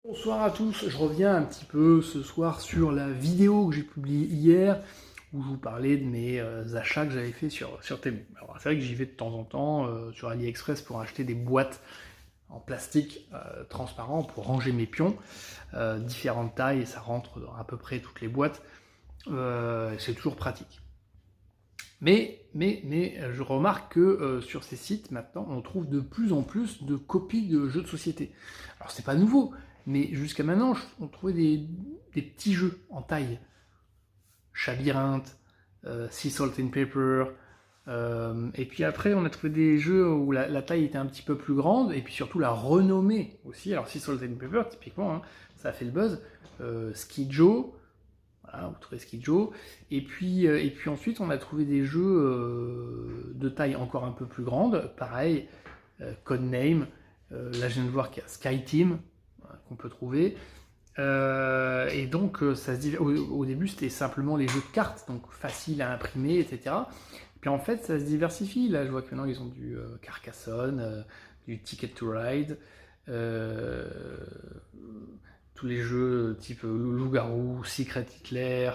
Bonsoir à tous, je reviens un petit peu ce soir sur la vidéo que j'ai publiée hier où je vous parlais de mes achats que j'avais fait sur Temu. Alors c'est vrai que j'y vais de temps en temps sur AliExpress pour acheter des boîtes en plastique transparent pour ranger mes pions, différentes tailles, et ça rentre dans à peu près toutes les boîtes, c'est toujours pratique. Mais je remarque que sur ces sites, maintenant, on trouve de plus en plus de copies de jeux de société. Alors, c'est pas nouveau, mais jusqu'à maintenant, on trouvait des petits jeux en taille. Labyrinthe, Sea Salt and Pepper, et puis après, on a trouvé des jeux où la taille était un petit peu plus grande, et puis surtout la renommée aussi. Alors, Sea Salt and Pepper, typiquement, hein, ça a fait le buzz. Ski Joe, voilà, vous trouvez Skijo. Et puis ensuite, on a trouvé des jeux de taille encore un peu plus grande. Pareil, Codename. Là, je viens de voir qu'il y a Sky Team qu'on peut trouver. Et donc, ça se dit, au début, c'était simplement les jeux de cartes, donc facile à imprimer, etc. Puis en fait, ça se diversifie. Là, je vois que maintenant, ils ont du Carcassonne, du Ticket to Ride. Tous les jeux type Loup-garou, Secret Hitler,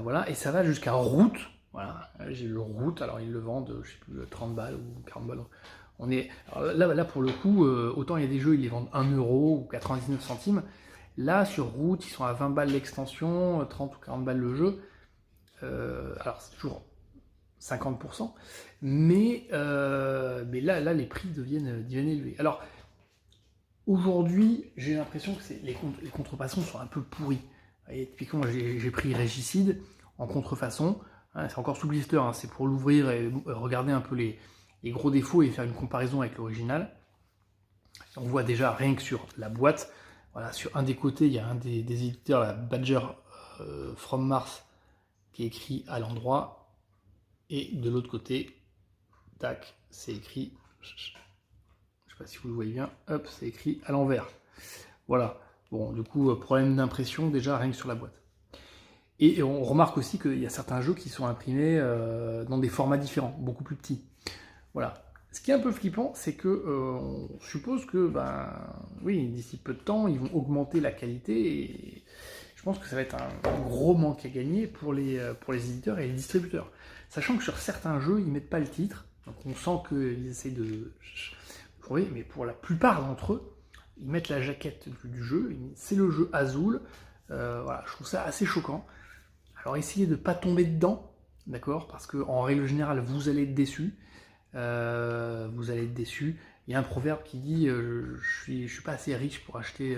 voilà, et ça va jusqu'à Route. Voilà, j'ai le Route, alors ils le vendent, je sais plus, 30 balles ou 40 balles. On est, là pour le coup, autant il y a des jeux, ils les vendent 1 euro ou 99 centimes. Là, sur Route, ils sont à 20 balles l'extension, 30 ou 40 balles le jeu. Alors c'est toujours 50%, mais là, les prix deviennent élevés. Alors, aujourd'hui, j'ai l'impression que les contrefaçons sont un peu pourries. Et typiquement, j'ai pris Régicide en contrefaçon. Hein, c'est encore sous blister, hein, c'est pour l'ouvrir et regarder un peu les gros défauts et faire une comparaison avec l'original. On voit déjà rien que sur la boîte. Voilà, sur un des côtés, il y a un des éditeurs, la Badger From Mars, qui est écrit à l'endroit. Et de l'autre côté, tac, c'est écrit. Je sais pas si vous le voyez bien, hop, c'est écrit à l'envers. Voilà. Bon, du coup, problème d'impression déjà rien que sur la boîte. Et on remarque aussi qu'il y a certains jeux qui sont imprimés dans des formats différents, beaucoup plus petits. Voilà. Ce qui est un peu flippant, c'est que on suppose que, oui, d'ici peu de temps, ils vont augmenter la qualité et je pense que ça va être un gros manque à gagner pour les éditeurs et les distributeurs. Sachant que sur certains jeux, ils mettent pas le titre, donc on sent qu'ils essayent de trouver, mais pour la plupart d'entre eux, ils mettent la jaquette du jeu, c'est le jeu Azul. Voilà, je trouve ça assez choquant. Alors essayez de ne pas tomber dedans, d'accord, parce qu'en règle générale, vous allez être déçu. Il y a un proverbe qui dit je suis pas assez riche pour acheter